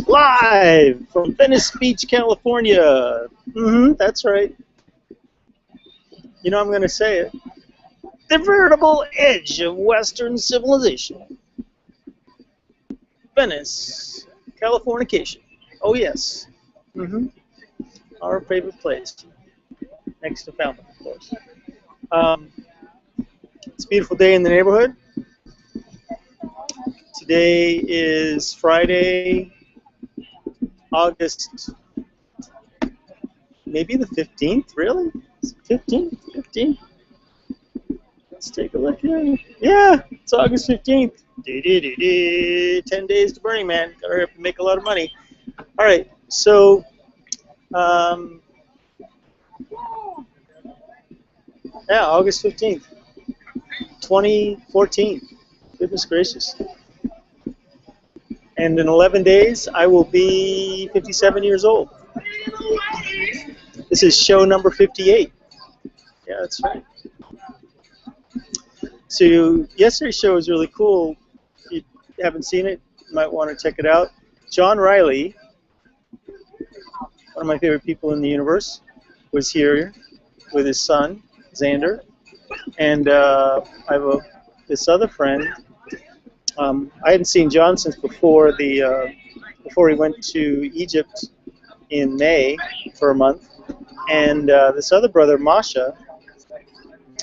Live from Venice Beach, California. That's right. You know I'm going to say it. The veritable edge of Western civilization. Venice, Californication. Oh yes. Our favorite place. Next to Fountain, of course. It's a beautiful day in the neighborhood. Today is Friday, August, maybe the 15th, really? 15th? 15th? Let's take a look here. Yeah, it's August 15th. 10 days to Burning Man. Gotta hurry up and make a lot of money. All right, so, yeah, August 15th, 2014. Goodness gracious. And in 11 days, I will be 57 years old. This is show number 58. Yeah, that's right. So yesterday's show was really cool. If you haven't seen it, you might want to check it out. John Riley, one of my favorite people in the universe, was here with his son, Xander. And I have this other friend. I hadn't seen John since before he went to Egypt in May for a month. And this other brother, Masha,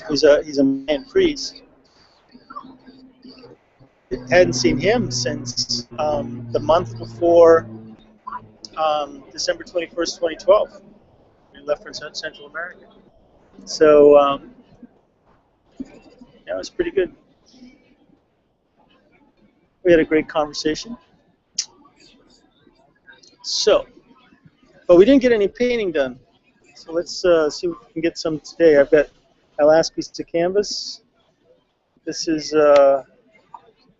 he's a Mayan priest. Hadn't seen him since the month before December 21st, 2012. We left for Central America. So yeah, it was pretty good. We had a great conversation. So, but we didn't get any painting done. So let's see if we can get some today. I've got my last piece of canvas. This is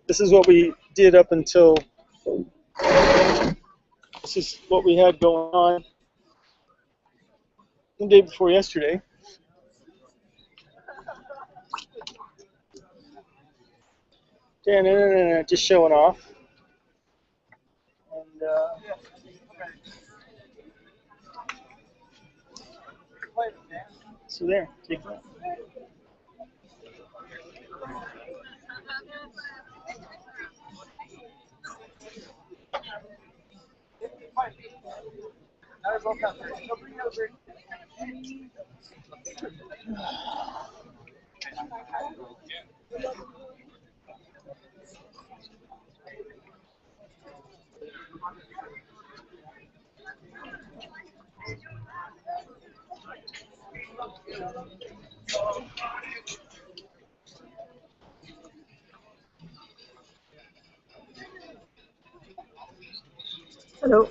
what we did up until. This is what we had going on the day before yesterday. Just showing off. And so there, take that. Hello.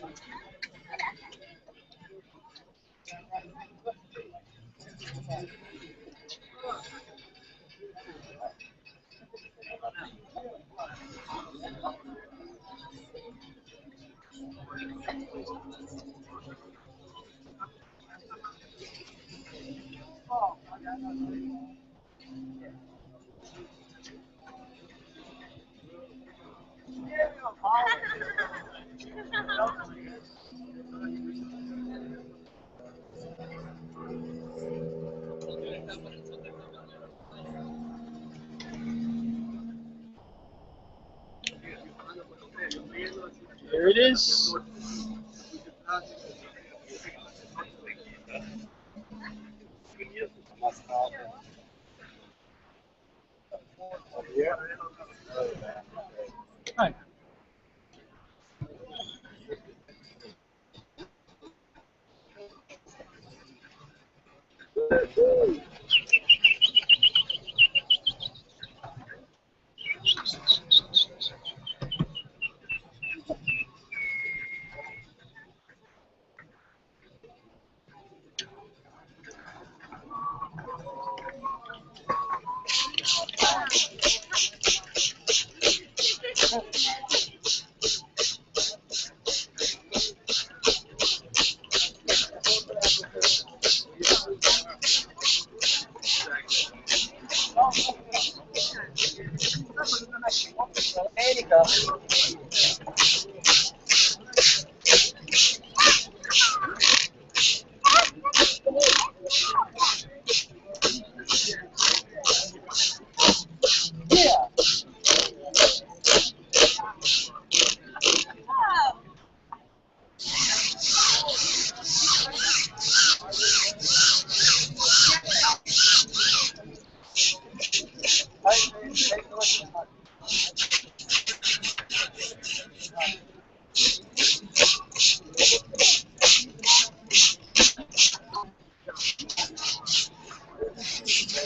There it is. Hi.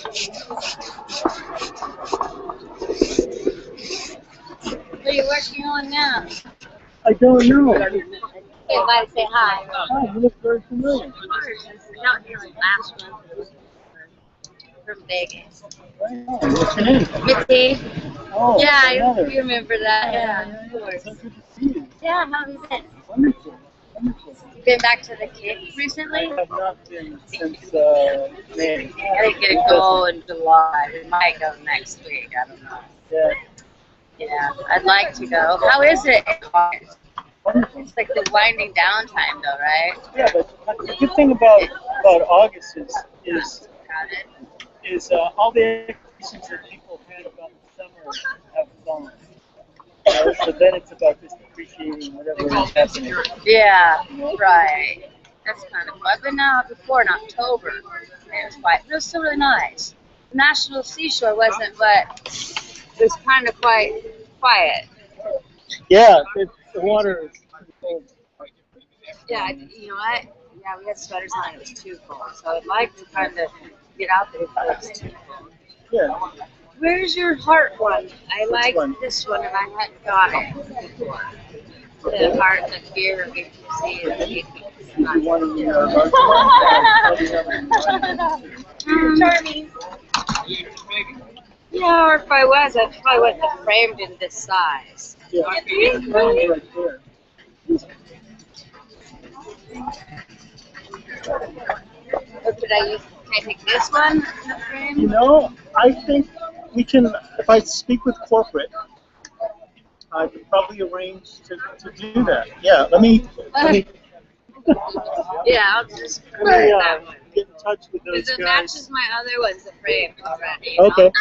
What are you working on now? I don't know. Hey, everybody say hi. Hi, you look very familiar. Not here last month. From Vegas. What's your name? Mitzi. Oh, Yeah, another. you remember that. Yeah, of course. So good to see you. Yeah, how have you been? Wonderful. Wonderful. You been back to the Cape recently? I have not been since May. I think it'll go in July. We might go next week. I don't know. Yeah. Yeah, I'd like to go. How is it in August? Wonderful. It's like the winding down time, though, right? Yeah, but the good thing about August is all the expectations that people had about the summer have gone. So then it's about just appreciating whatever is happening. Yeah, right. That's kind of fun. I've been out before in October. And it was quite. It was still really nice. The National Seashore wasn't, but it was kind of quite quiet. Yeah, the water is cold. Yeah, you know what? Yeah, we had sweaters on. It was too cold. So I'd like to kind of get out there before it's too cold. Yeah. Where's your heart one? I like one? this one, and I hadn't got it before. The heart, the fear of it. See it. You want to Charming. Yeah, or if I was, I probably would have framed in this size. Yeah, it's right there. Or could I use? Can I take this one in the frame? You know, I think we can, if I speak with corporate, I could probably arrange to do that. Yeah, let me Yeah, I'll just put get that one. in touch with those Because it guys. matches my other ones, the frame already. Okay.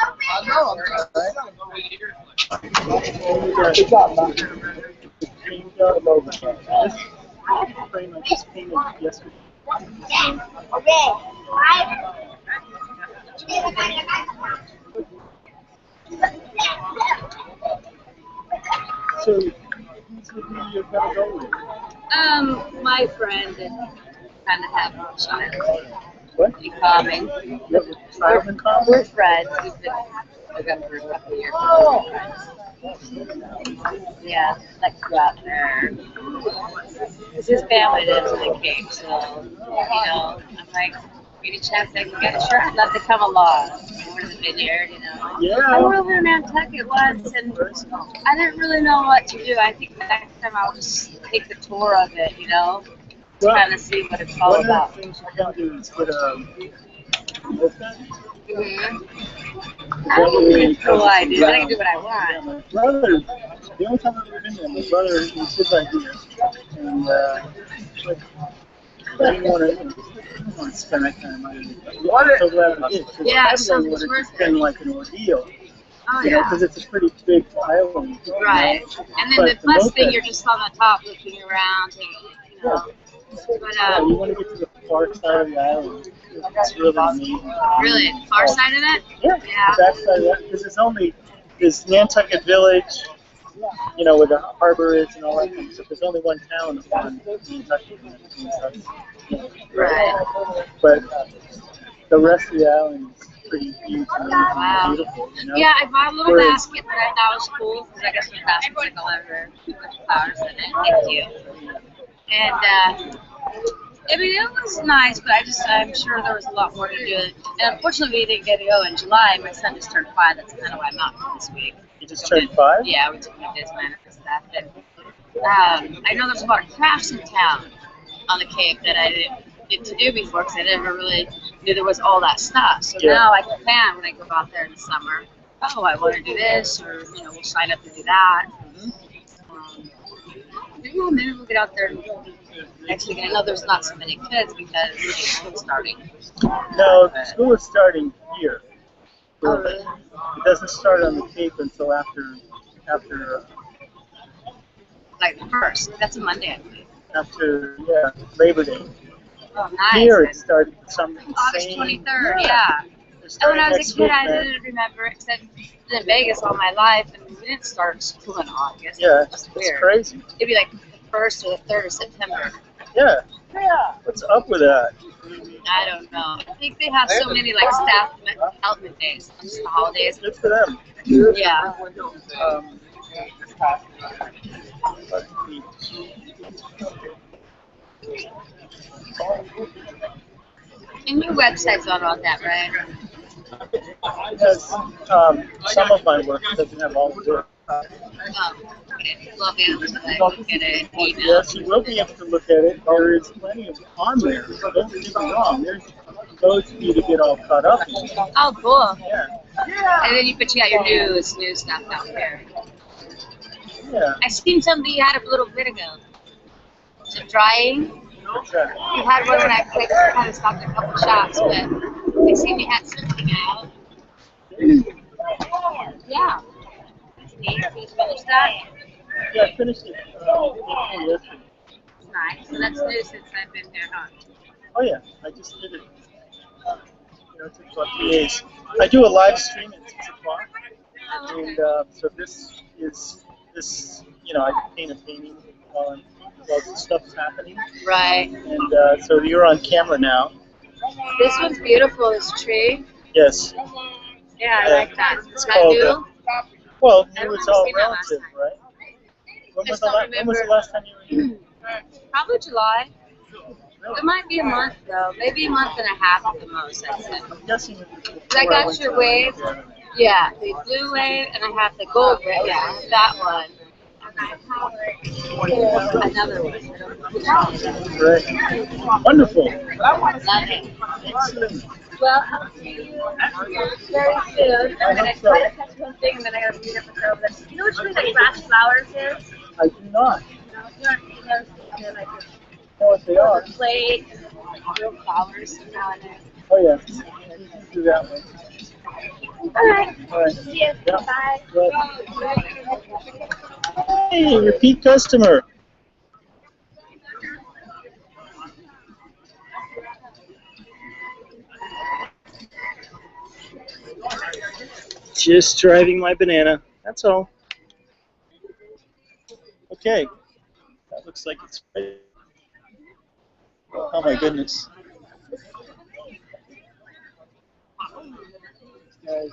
This frame I just painted yesterday. So, who's the who you're gonna go with? My friend and kind of have a child What? in common. You have a child in common? We're friends. We've been together for a couple of years. Yeah, like to go out there. Because his family lives in the Cape, so, you know, I'm like, any chance I can get, sure, I'd love to come along. Over to the vineyard, you know. Yeah. I went over to Nantucket once, and I didn't really know what to do. I think the next time I'll just take the tour of it, you know, to Well, kind of see what it's all one about. of the things you can do is get a moped. I don't think no idea. I can do what I want. My brother, the only time I've ever been there, my brother, it was his idea. And, but I didn't want to spend that kind of money. I'm so glad I did. Yeah, so it would it's have worth just been it. like an ordeal. Oh, You know, yeah. because it's a pretty big island. Right. And then But the plus moped- thing, you're just on the top looking around, and, you know. But, Yeah, you want to get to the far side of the island. It's really amazing. really, the far side of it? Yeah, Yeah. the back side of that, because it's only this Nantucket Village, you know, where the harbor is and all that kind of stuff. There's only one town on Nantucket. Right. But the rest of the island is pretty huge and Wow. beautiful, you know? Yeah, I bought a little Whereas- basket that I thought was cool, because I guess my basket's like all over with flowers in it. Thank you. And, I mean, it was nice, but I'm sure there was a lot more to do. And unfortunately, we didn't get to go in July. My son just turned 5. That's kind of why I'm out for this week. You just turned 5? Yeah, we took him to Disneyland and stuff. And I know there's a lot of crafts in town on the Cape that I didn't get to do before, because I never really knew there was all that stuff. So Yeah. now I can plan when I go out there in the summer. Oh, I want to do this, or, you know, we'll sign up to do that. Maybe we'll get out there next week. I know there's not so many kids because school's starting. No, school is starting here. Oh, really? It doesn't start on the Cape until after Like the 1st. That's a Monday, I believe. Labor Day. Oh, nice. Here it started some August insane. 23rd, yeah. They're And when starting I was next a kid, week, I man. didn't remember it, because I've been in Vegas all my life, and we didn't start school in August. Yeah, It's just it's weird. crazy. It'd be like the 1st or the 3rd of September. Yeah. What's up with that? I don't know. I think they have so many like staff development days, not just the holidays. Good for them. Yeah. And your website's not on that, right? Because some of my work doesn't have all of it. Oh, okay. We'll be able to like, look at it, email. Yes, you will be able to look at it. There is plenty of on there. So don't get me wrong. There's loads for you to get all caught up in. Oh, cool. Yeah. And then but you got your new stuff out there. Yeah. I seen something you had a little bit ago. The drying. What's that? You had one when I kind of stopped at a couple shops, but I seen you had something out. Yeah. Did you finish that? Yeah, I finished it yesterday. Nice. So that's new since I've been there, huh? Oh yeah, I just did it. It took about 3 days. I do a live stream at 6 o'clock. Oh, okay. And so this is, I paint a painting while the stuff's happening. Right. And so you're on camera now. This one's beautiful, this tree. Yes. Yeah, I like that. Is that called, new? Well, I it don't was remember all seeing that last relative, time. right? When was When the last time you were here? Probably July. Really? It might be a month though. Maybe a month and a half at the most, I'd say. I'm guessing it was before I got went your to wave. Louisiana. Yeah, the blue wave, and I have the gold wave. Yeah, I have that one. Another one. Great. Wonderful. Love it. Excellent. Well, I'll see you very soon. And I tried to catch one thing, and then I got to meet up with her over there. You know what tree that grass flowers is? I do not No, you never seen it. Like know what they are. plate, real flowers on it. Oh, yeah. You can do that one. All right. All right. See you. Yeah. Bye. Well, hey, repeat customer. Just driving my banana. That's all. Okay. That looks like it's ready. Oh my goodness. Guys.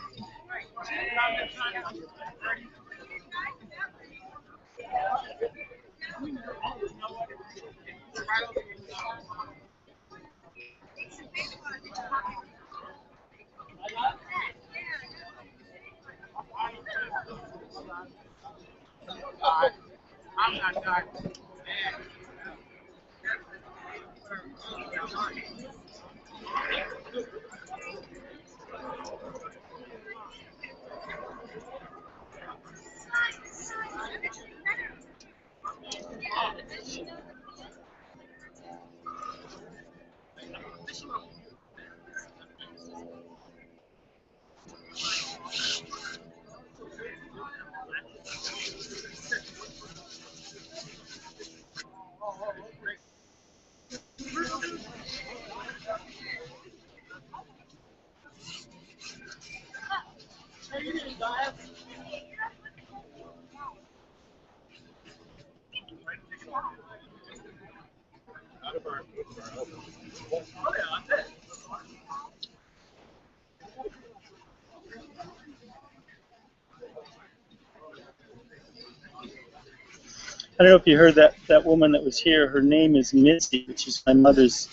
I don't know if you heard that woman that was here. Her name is Missy, which is my mother's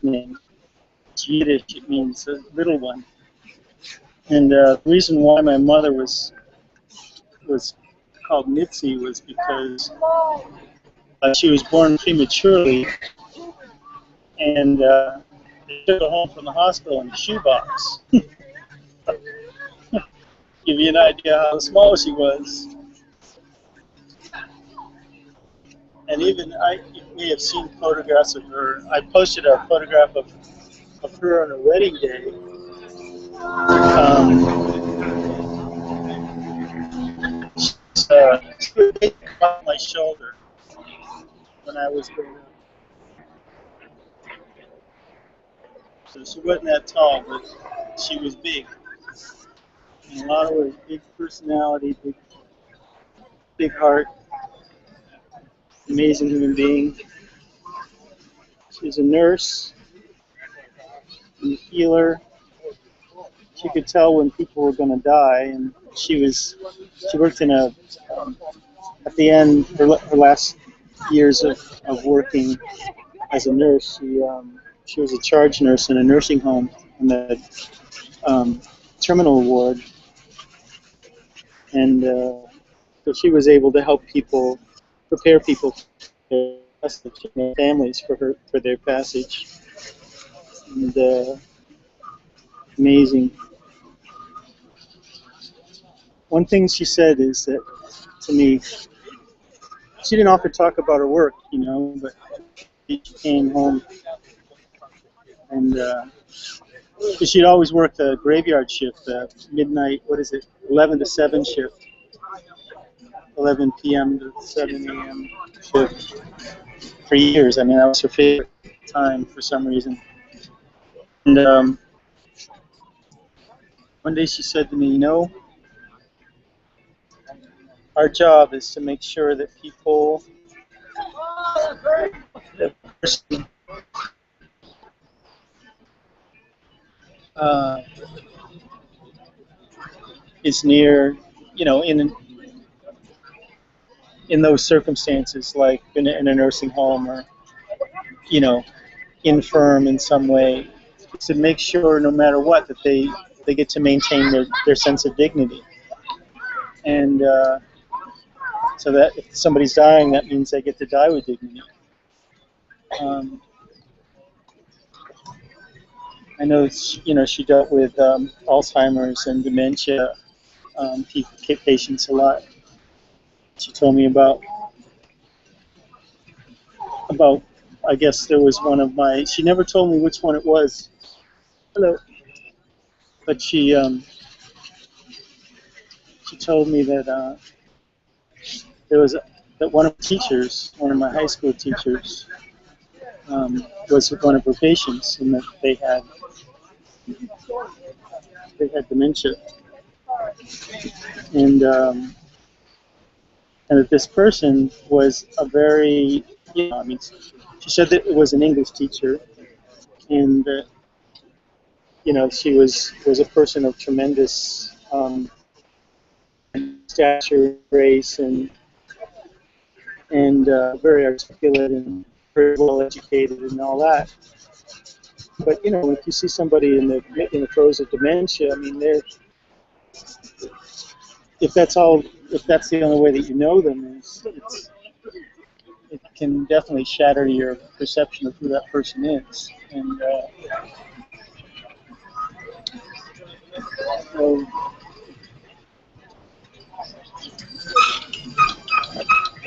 name. It's Yiddish. It means little one. And the reason why my mother was called Mitzi was because she was born prematurely, and they took her home from the hospital in a shoebox. Give you an idea how small she was. And even you may have seen photographs of her. I posted a photograph of her on her wedding day. She was on my shoulder when I was growing up. So she wasn't that tall, but she was big. In a lot of ways, big personality, big heart, amazing human being. She was a nurse. and the healer. She could tell when people were going to die, and she worked in at the end, her last years of working as a nurse, she was a charge nurse in a nursing home in the terminal ward, and so she was able to help people, prepare people for their passage, families for their passage, and amazing. One thing she said is that, to me, she didn't often talk about her work, but she came home and she'd always worked a graveyard shift, midnight, 11 to 7 shift, 11 p.m. to 7 a.m. shift for years. I mean, that was her favorite time for some reason. And one day she said to me, our job is to make sure that people, the person is near, in those circumstances, like in a nursing home or, infirm in some way, to make sure no matter what that they get to maintain their sense of dignity. And so that if somebody's dying, that means they get to die with dignity. I know, she dealt with Alzheimer's and dementia patients a lot. She told me about, I guess there was one of she never told me which one it was. Hello. But she told me that that one of the teachers, one of my high school teachers, was one of her patients, and that they had dementia, and that this person was a very, she said that it was an English teacher, and that, she was a person of tremendous stature, grace, and very articulate and very well educated and all that. But if you see somebody in the throes of dementia, I mean, if that's the only way that you know them, it can definitely shatter your perception of who that person is. And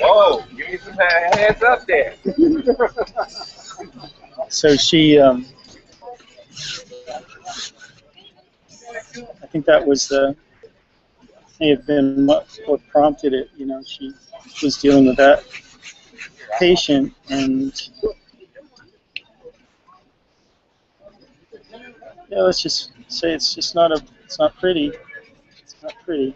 whoa, give me some hands up there. So she, I think that may have been what prompted it. She was dealing with that patient, and let's just say it's not pretty. It's not pretty.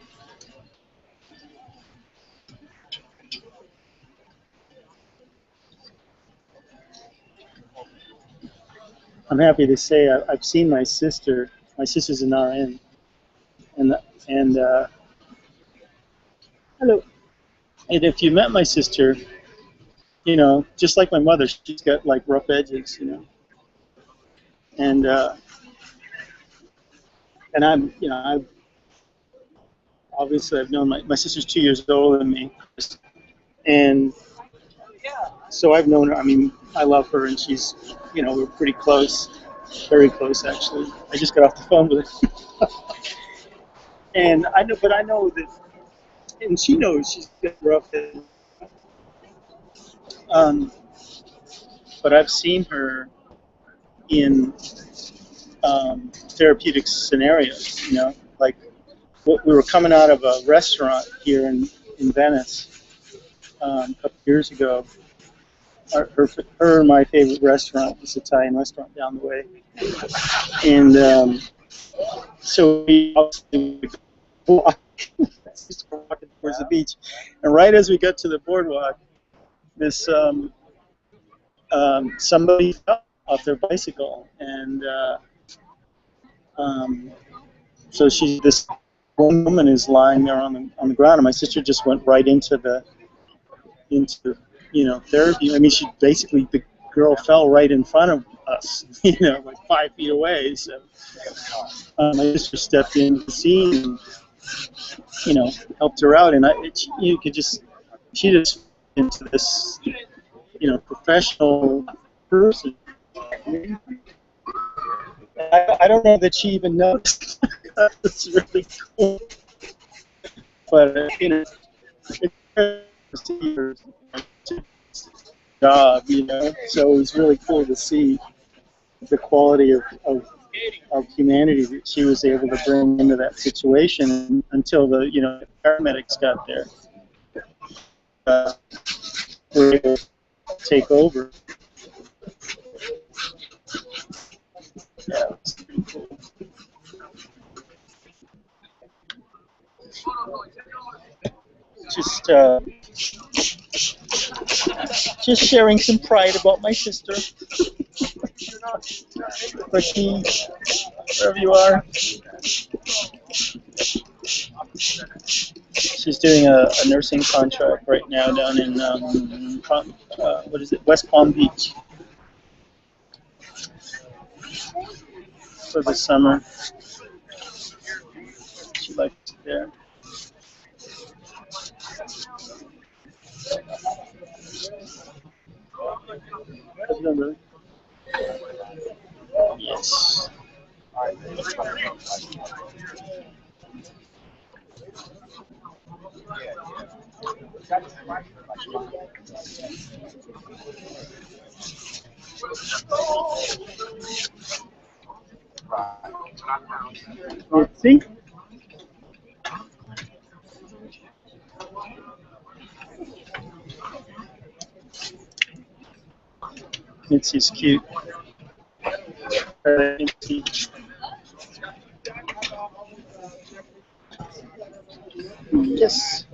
I'm happy to say I've seen my sister. My sister's an RN, and hello. And if you met my sister, just like my mother, she's got like rough edges, and I'm, I've known my sister's 2 years older than me, and so I've known her. I mean, I love her, and she's, we're pretty close, very close actually. I just got off the phone with her, and I know that, and she knows she's got rough edges. But I've seen her in therapeutic scenarios, like we were coming out of a restaurant here in Venice a couple years ago. Her and my favorite restaurant, this Italian restaurant down the way, and so we walking towards the beach, and right as we got to the boardwalk, this somebody fell off their bicycle, and So this one woman is lying there on the ground, and my sister just went right into therapy. I mean, the girl fell right in front of us, like 5 feet away. So my sister stepped in the scene and, helped her out, and she just into this, professional person. I don't know that she even noticed. It's really cool, but it's her job, So it was really cool to see the quality of humanity that she was able to bring into that situation until the paramedics got there. Were able to take over. Yeah, it was pretty cool. Just sharing some pride about my sister. Christine, wherever you are. She's doing a nursing contract right now down in West Palm Beach for the summer. She likes it there. Really? Yes. I think Mitzi's cute. Yes.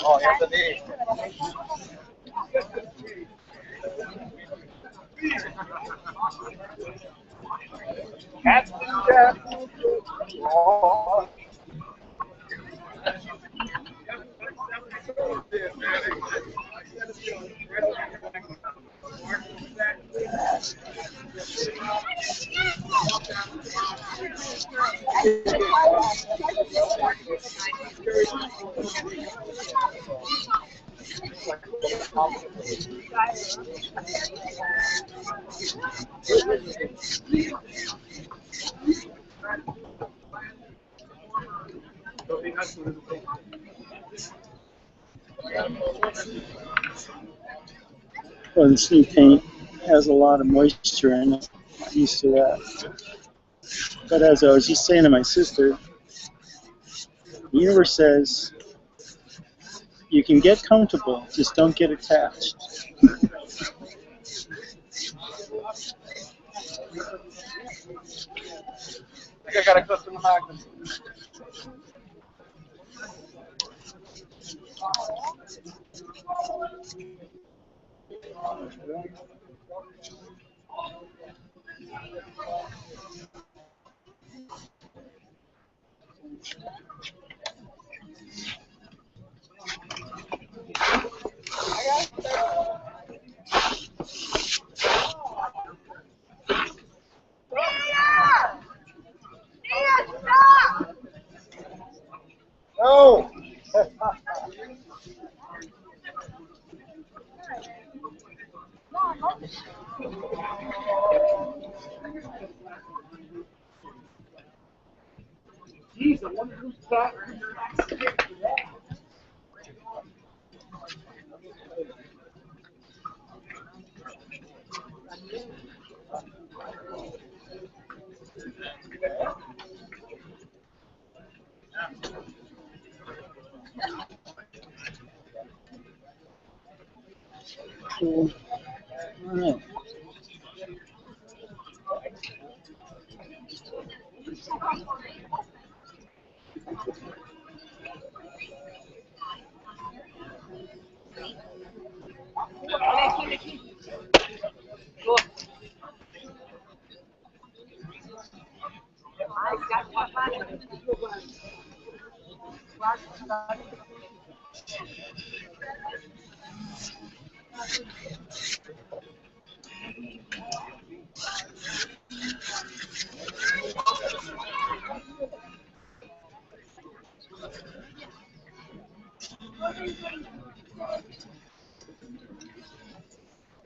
Oh, ya te di. Oh. Well, this new paint has a lot of moisture in it. I'm used to that. But as I was just saying to my sister, the universe says you can get comfortable, just don't get attached. I think I got a custom magnet. No! Jeez, I wonder who's that. Cool. All right.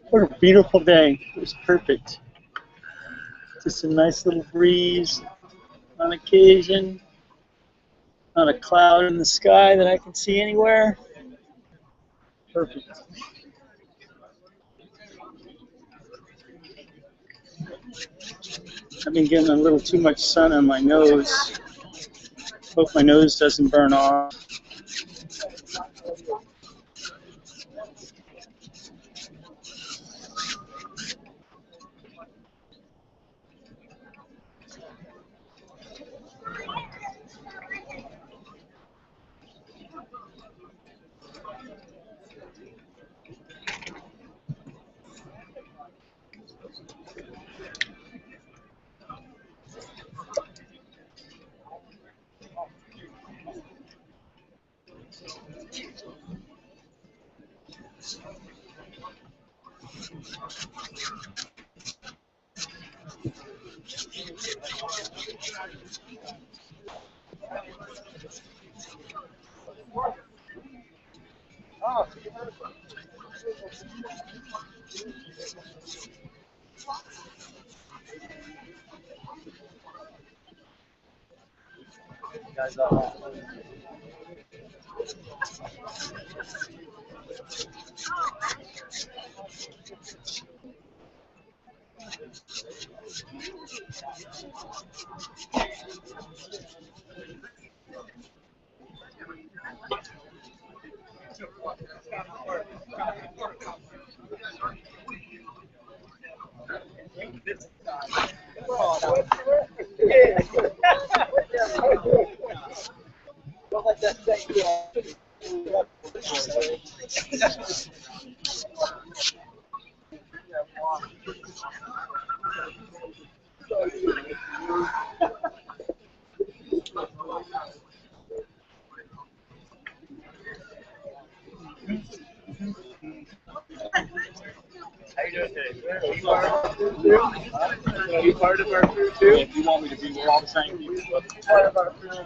What a beautiful day. It was perfect. Just a nice little breeze on occasion. Not a cloud in the sky that I can see anywhere. Perfect. I've been getting a little too much sun on my nose. Hope my nose doesn't burn off. How you doing today? Are you part of our crew too? Are you part of our crew too? If you want me to be, we're all the same people. Part of our crew.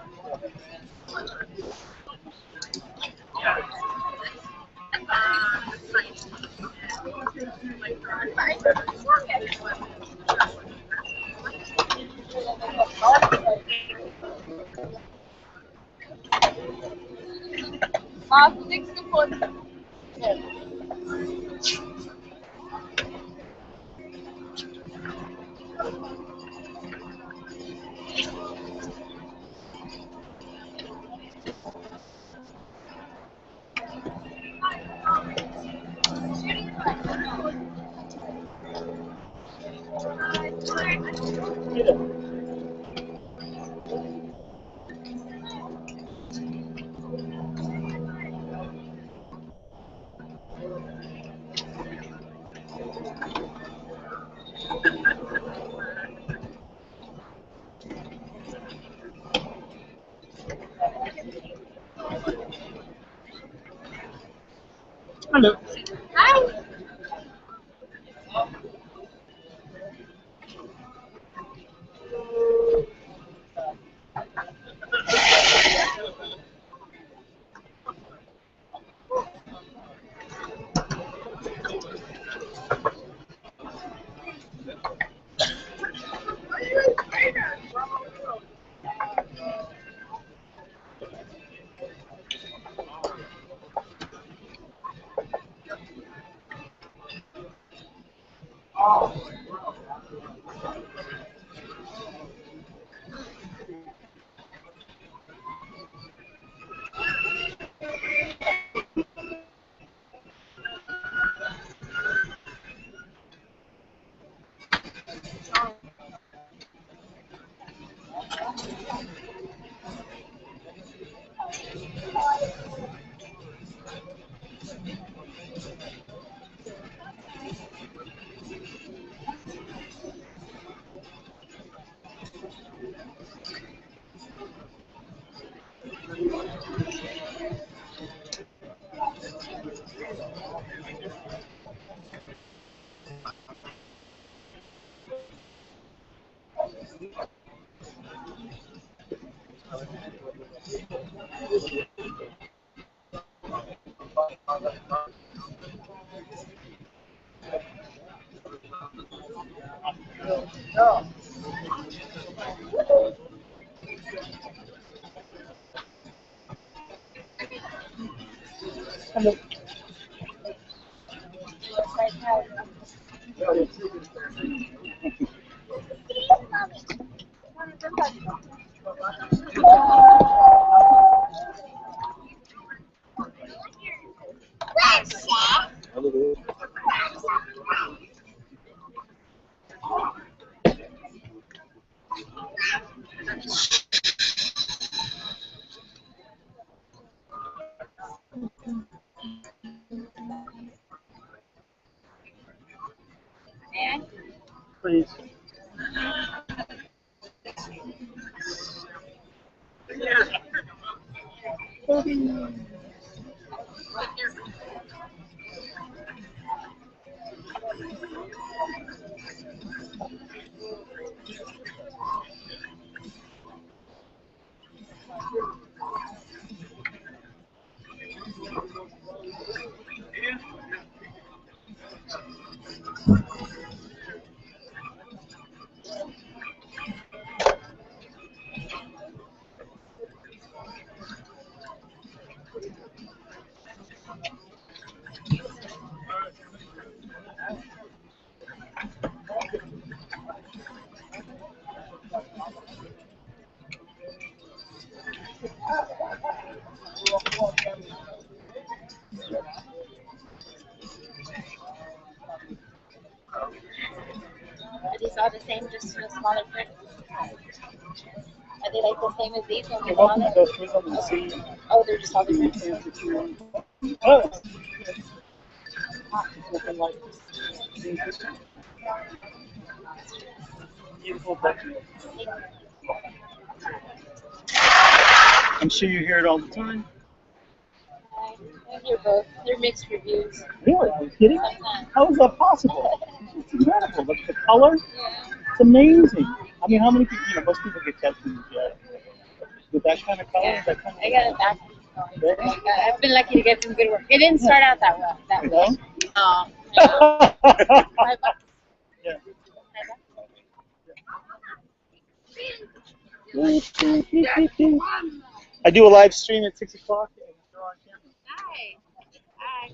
Hello. Hi. Please. Are these all the same, just in a smaller print? Are they like the same as these? Only You're welcome to smaller? go through them and see Oh, they're just all the different. things that you want. Oh, looking like beautiful budget. I'm sure you hear it all the time. I hear both. They're mixed reviews. Really? Are you kidding? Sometimes. How is that possible? It's incredible. Look, the color, Yeah. it's amazing. I mean, how many people, most people get tattoos with that kind of color, Yeah. that kind of I got it back. Really? Like, I've been lucky to get some good work. It didn't start out that well. That You way. know? Yeah. $5. Yeah. I do a live stream at 6 o'clock. And they're on camera. Hi.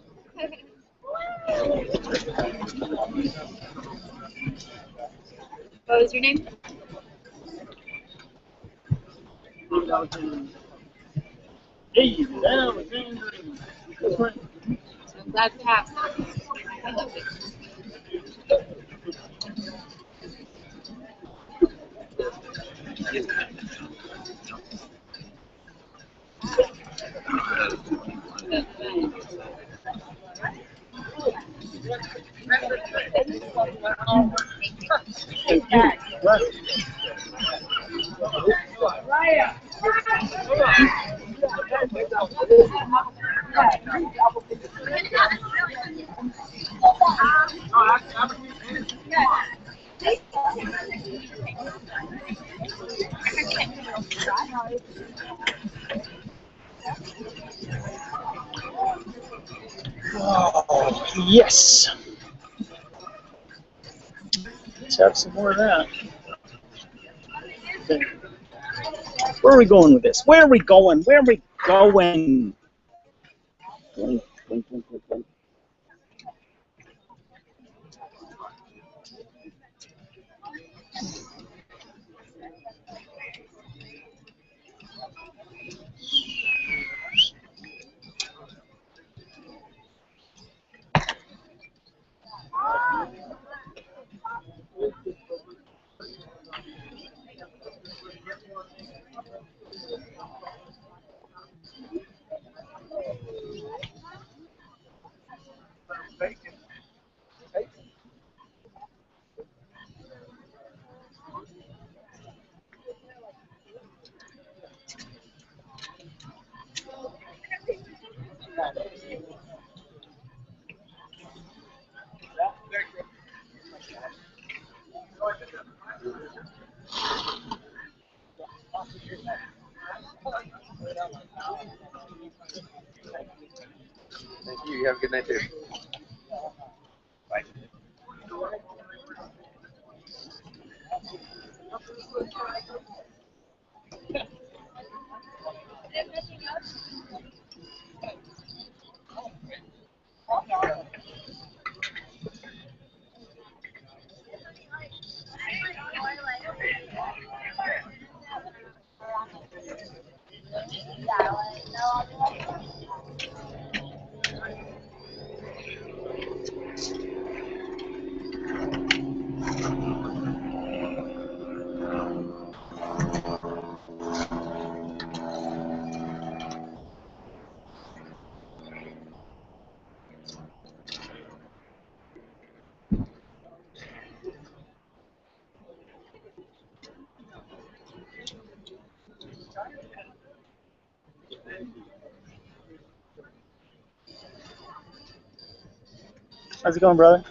What was your name? Hey, Alexander. I'm glad to have you. Oh, yes. Let's have some more of that. Okay. Where are we going with this? Where are we going? Where are we going? Blink, blink, blink, blink, blink. Thank you. You have a good night too. Bye. How's it going, brother?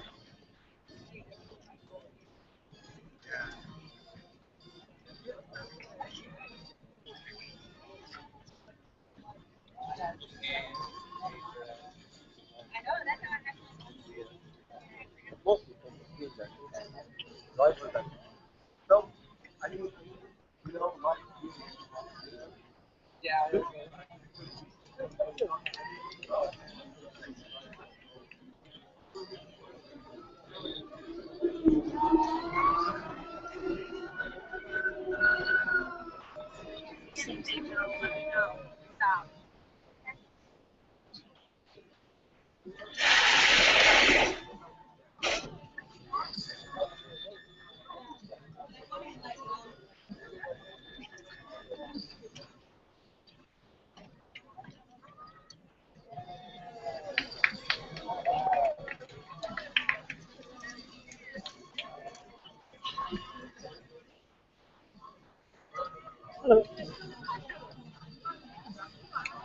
Hello.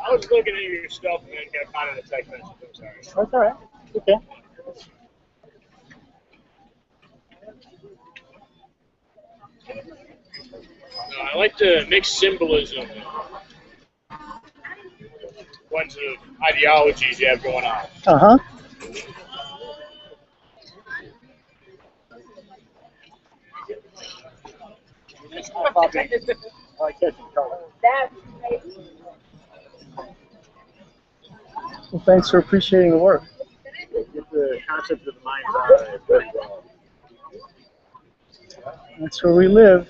I was looking at your stuff and then got caught in a text message. I'm sorry. That's all right. Okay. I like to mix symbolism. What sort of ideologies you have going on. Uh-huh. I like catching color. Well, thanks for appreciating the work. Get the concept of the mind's eye very well. That's where we live.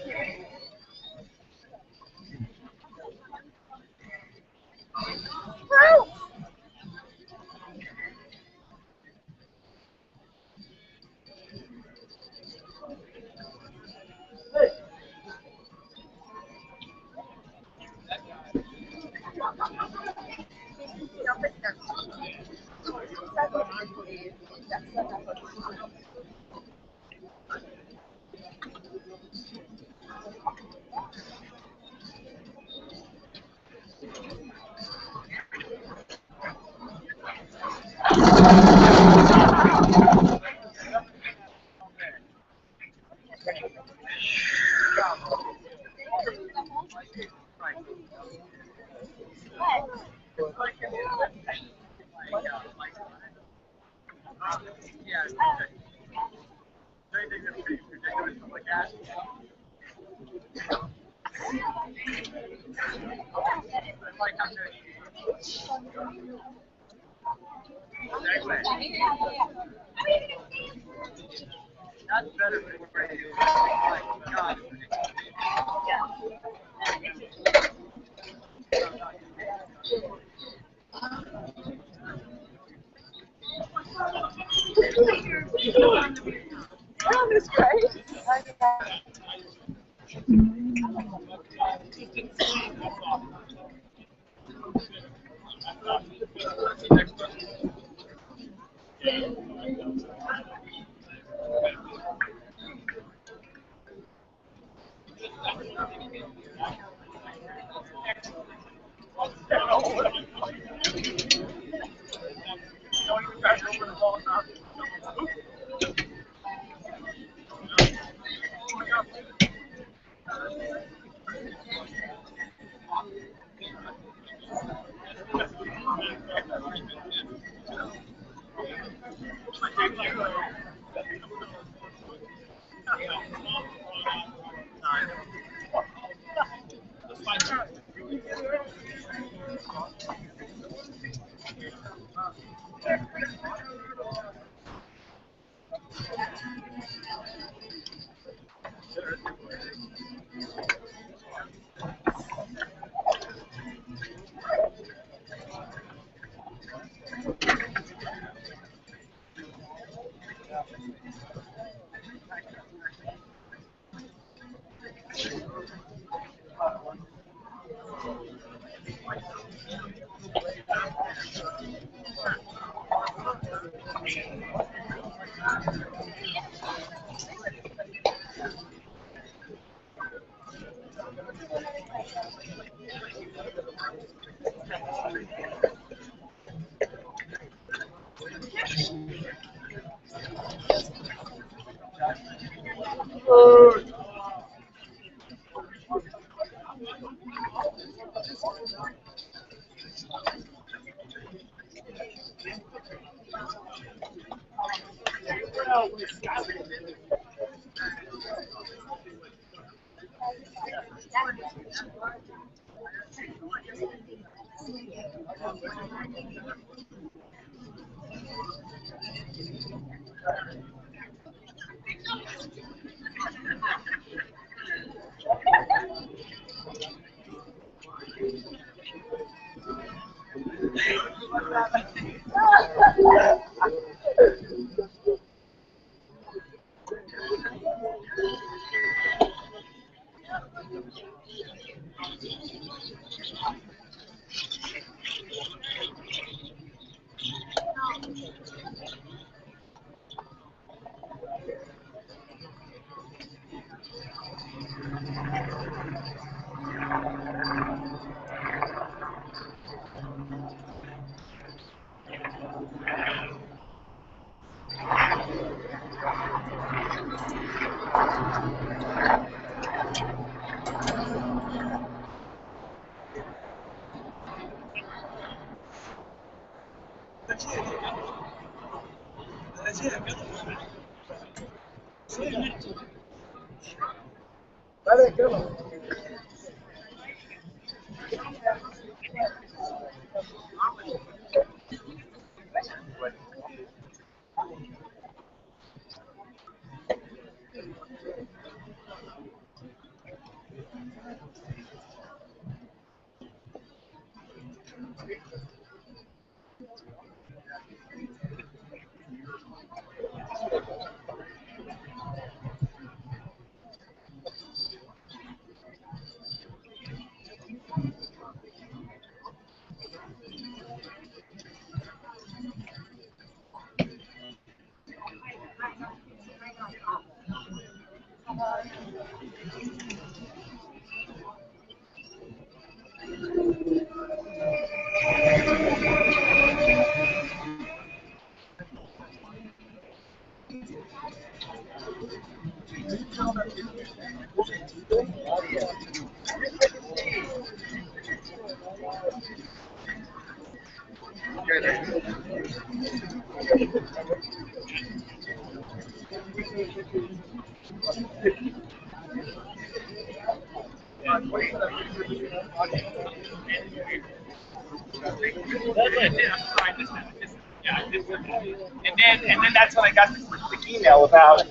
And then that's when I got the email about.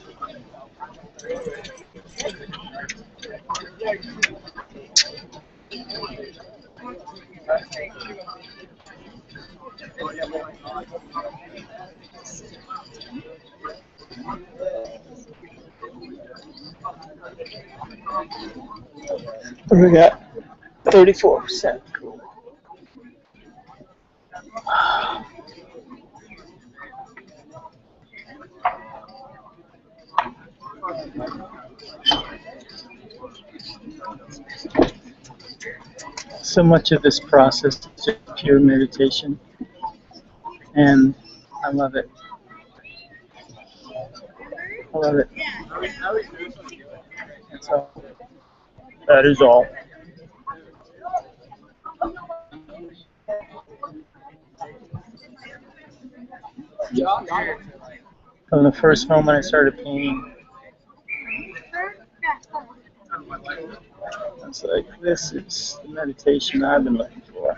We got 34%. Cool. So much of this process is just pure meditation, and I love it. I love it. That's all. That is all. From the first moment I started painting, it's like like, this is the meditation I've been looking for.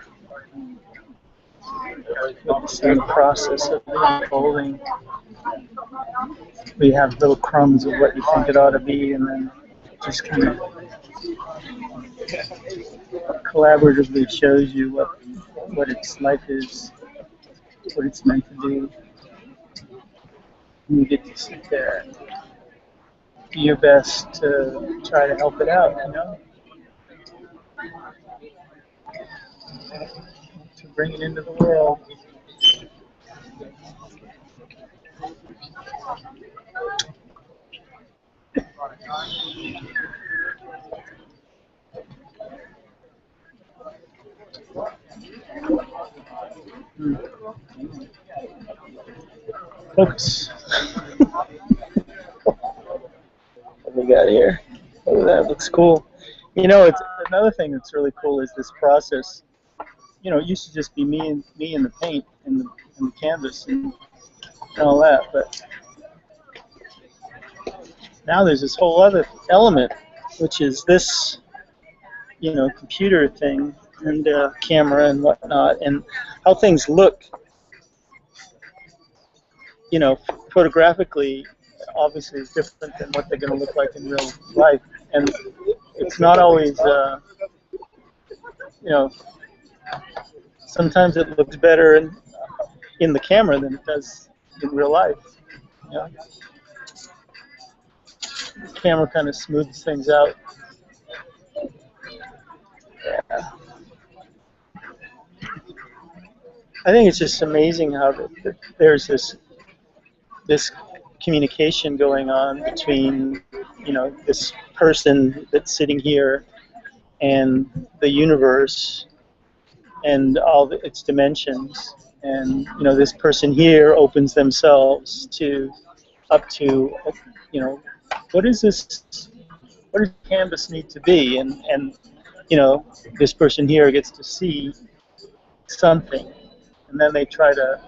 The same process of unfolding. We have little crumbs of what you think it ought to be, and then just kind of collaboratively shows you what its life is, what it's meant to do. And you get to sit there and do your best to try to help it out, you know? To bring it into the world. Focus. What we got here? Oh, that looks cool. You know, it's another thing that's really cool is this process. You know, it used to just be me and the paint and the canvas and all that, but now there's this whole other element, which is this, you know, computer thing and camera and whatnot, and how things look, you know, photographically, obviously is different than what they're going to look like in real life, and it's not always, you know, sometimes it looks better in the camera than it does in real life. You know? The camera kind of smooths things out. Yeah. I think it's just amazing how there's this communication going on between, you know, this person that's sitting here and the universe and all its dimensions. And, you know, this person here opens themselves up to, you know, what does the canvas need to be? And you know, this person here gets to see something, and then they try to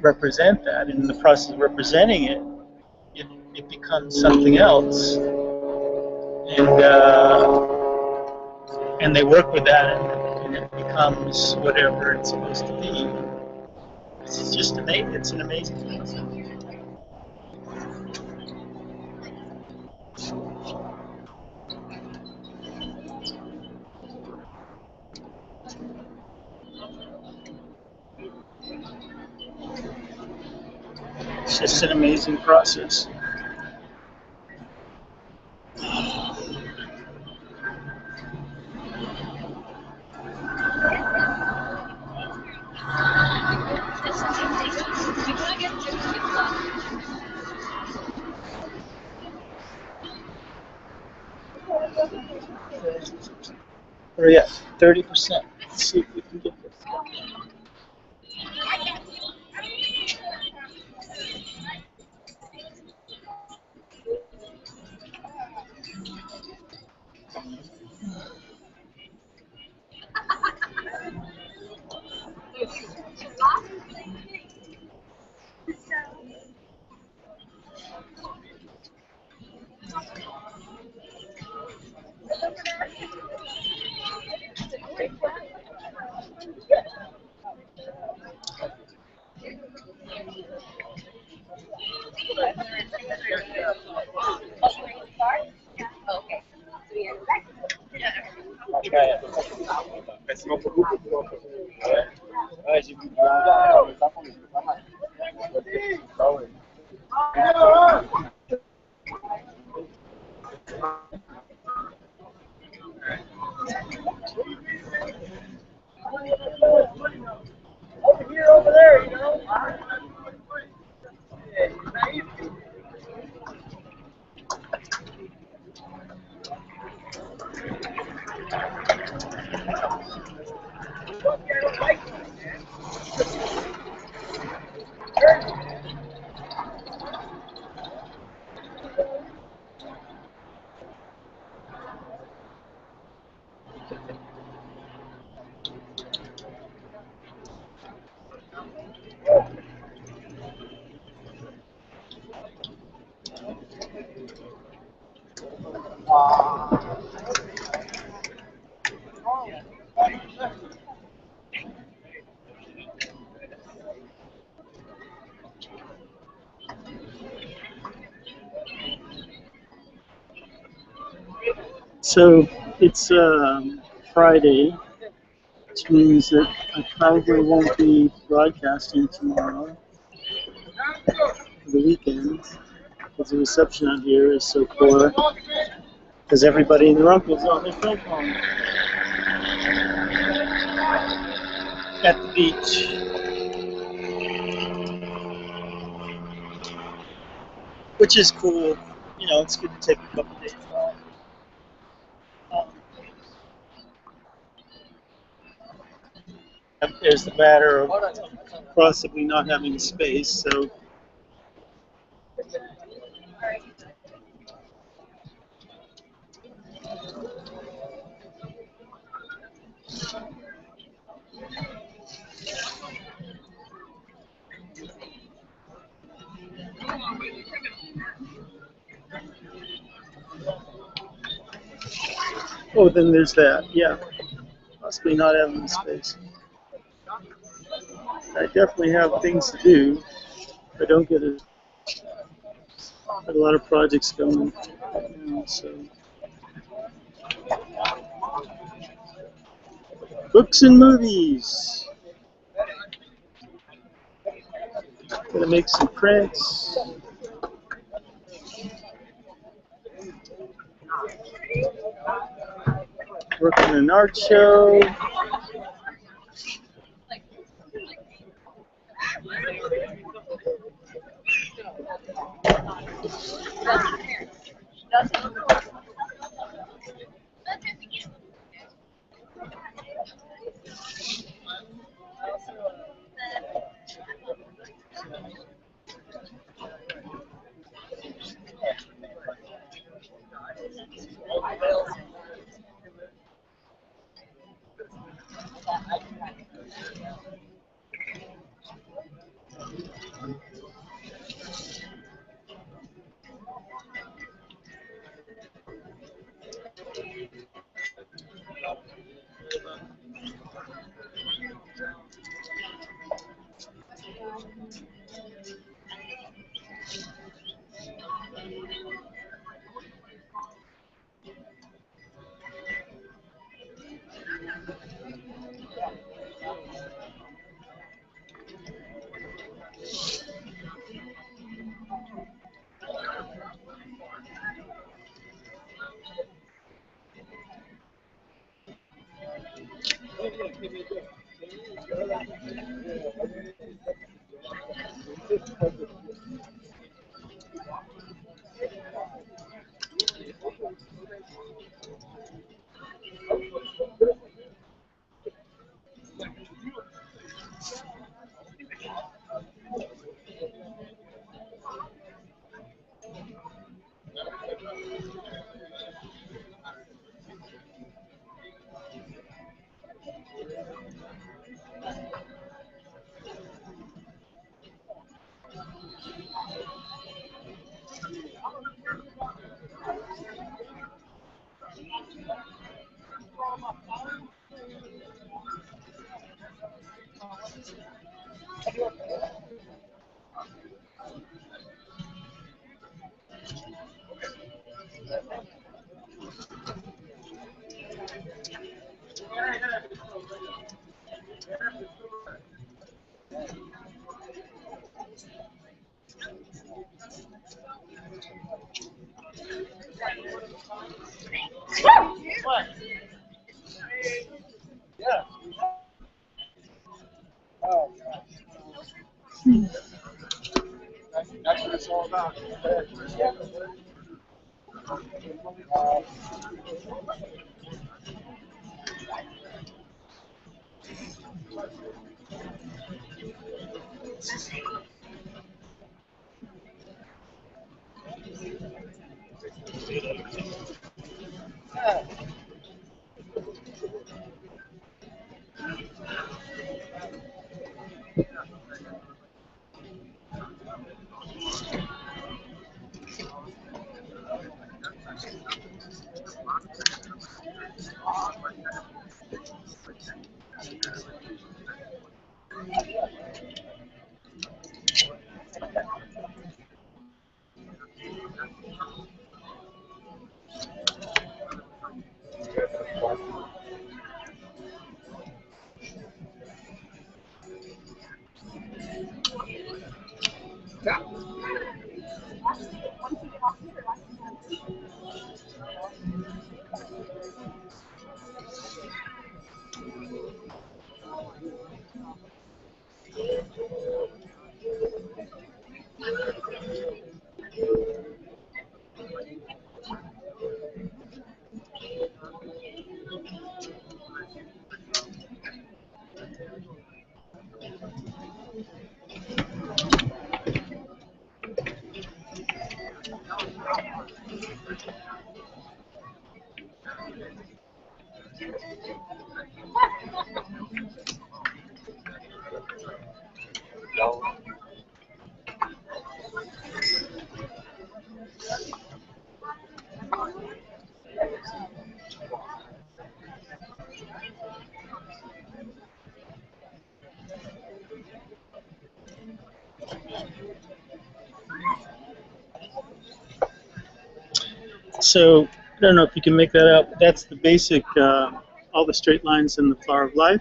represent that. And in the process of representing it, it becomes something else. And they work with that, and it becomes whatever it's supposed to be. It's just amazing. It's an amazing process. It's just an amazing process. Where are we at? 30%. Let's see if we can get this. Over there, you know. So it's Friday, which means that I probably won't be broadcasting tomorrow for the weekend because the reception out here is so poor because everybody and their uncle's on their cell phone at the beach. Which is cool. You know, it's good to take a couple days off. There's the matter of possibly not having space, so oh, then there's that. Yeah, possibly not having the space. I definitely have things to do. I don't get a lot of projects going right now, so. Books and movies. Gonna make some prints. Working on an art show. What? Yeah. Oh, that's what it's all about. So I don't know if you can make that out, but that's the basic, all the straight lines in the Flower of Life.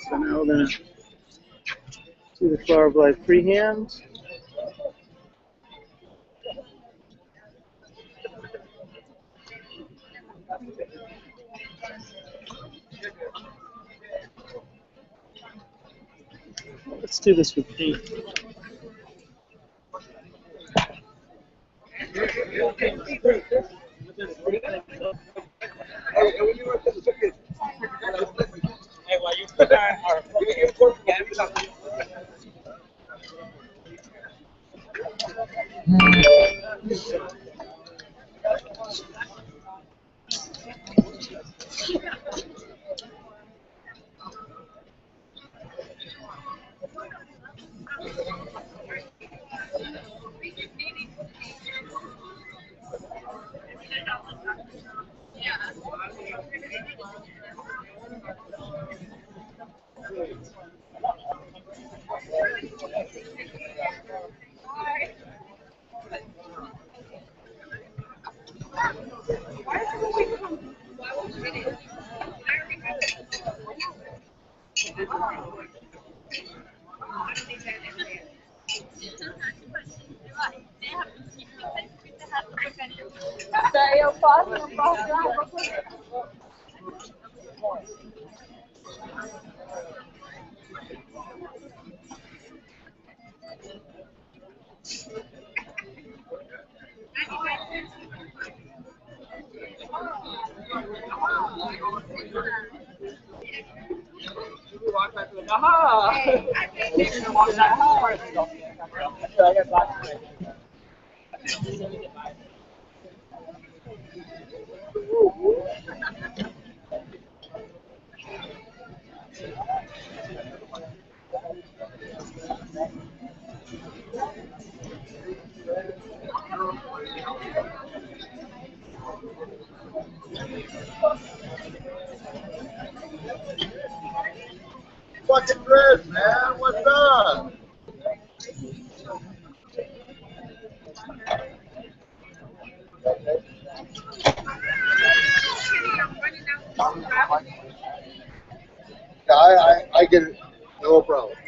So now we're going to do the Flower of Life freehand. Let's do this with paint. Eu posso, não posso. Fucking Chris, man, what's up? Yeah, I get it. No problem.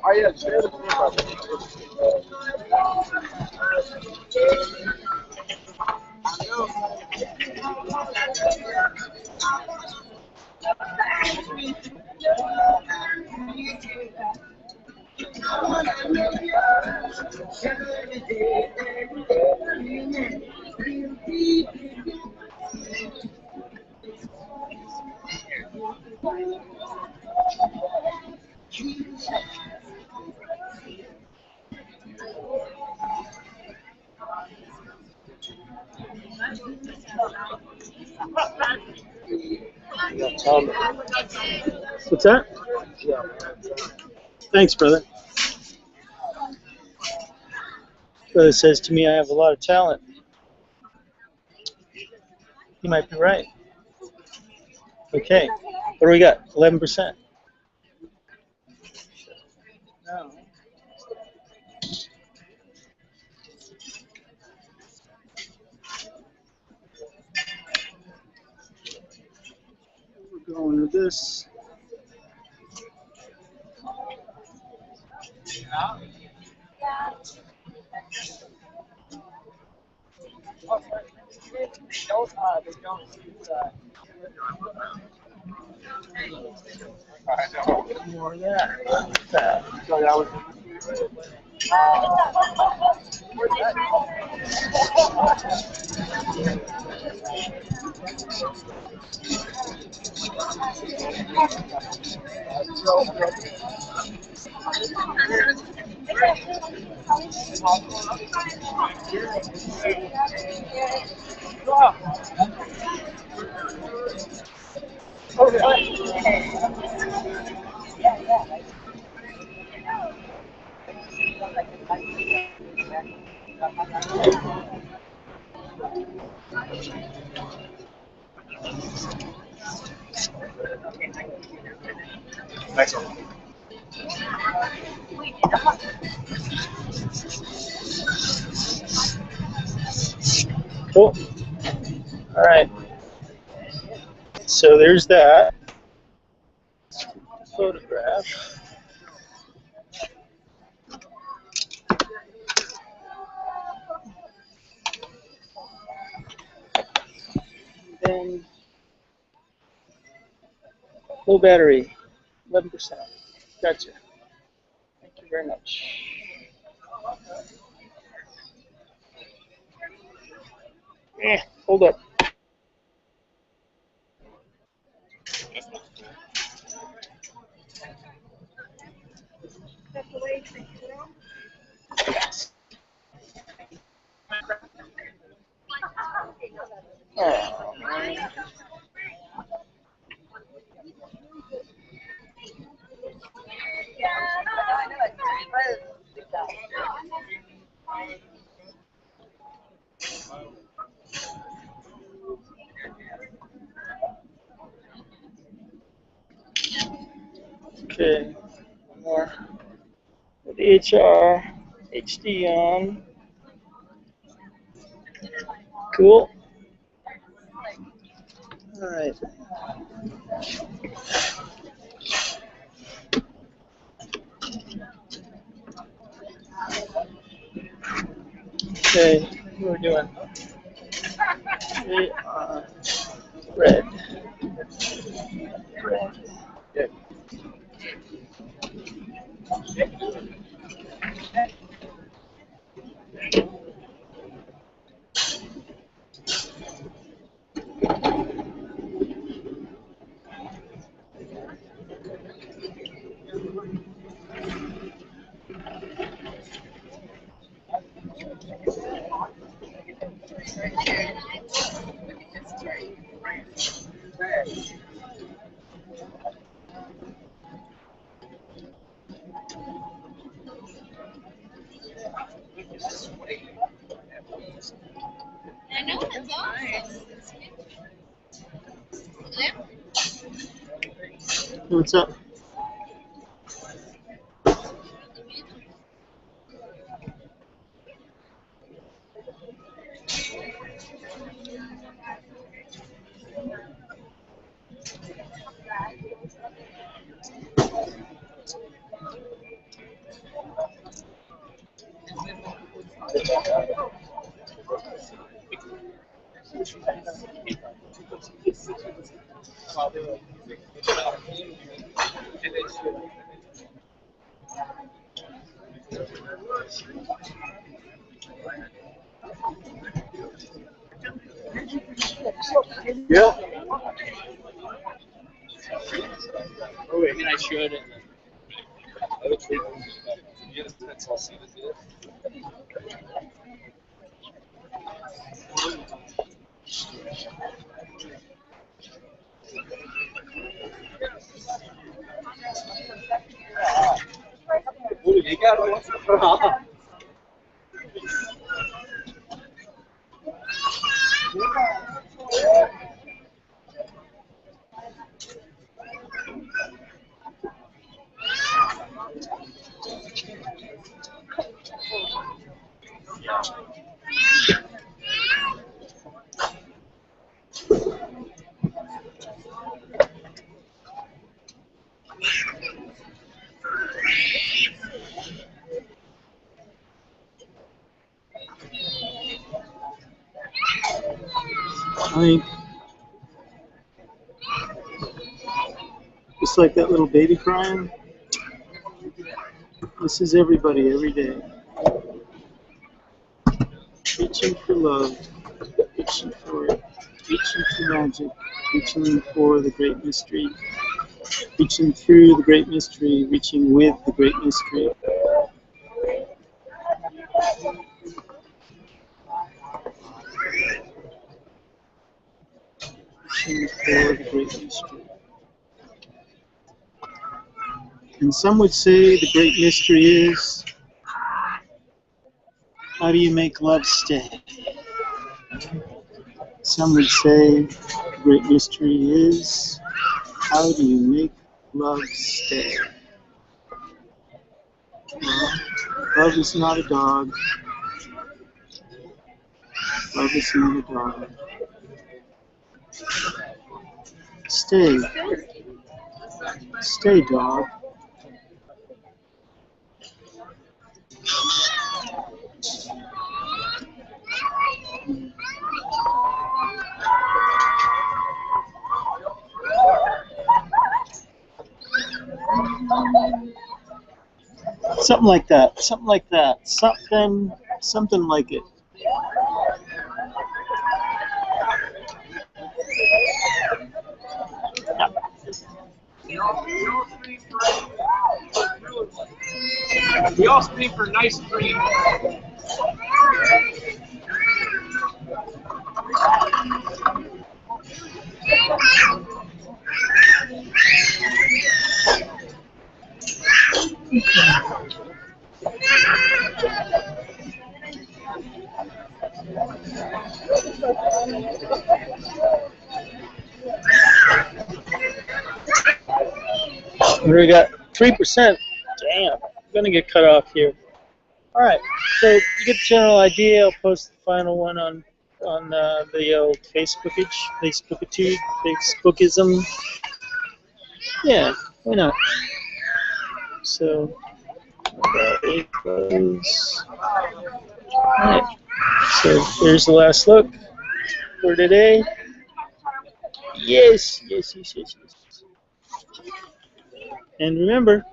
Oh yeah, share the What's that? Thanks, brother. Brother says to me I have a lot of talent. He might be right. Okay. What do we got? 11%. No. We're going with this. More of that. Next one. Cool. All right. So there's that photograph. Then low battery, 11%. Gotcha. Thank you very much. Hold up. Oh, man. Okay, one more. With HR, HD on. Cool. All right. Okay, we're doing red. Red. I know it's awesome. What's up? Yeah. Oh, wait, I mean, I should. That's all see this. You got it. I think just like that little baby crying. This is everybody every day. Reaching for love, reaching for it, reaching for magic, reaching for the great mystery, reaching through the great mystery, reaching with the great mystery. Reaching for the great mystery. And some would say the great mystery is, how do you make love stay? Some would say the great mystery is, how do you make love stay? Well, love is not a dog. Love is not a dog. Stay. Stay, dog. Something like that. Something like that. Something like it. We all scream for nice cream. We got 3%. Damn, I'm gonna get cut off here. All right, so you get the general idea. I'll post the final one on the old Facebookism. Yeah, why not? So it goes. All right. So there's the last look for today. Yes, yes, yes, yes, yes. And remember,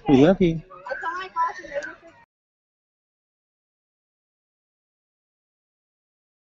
we love you.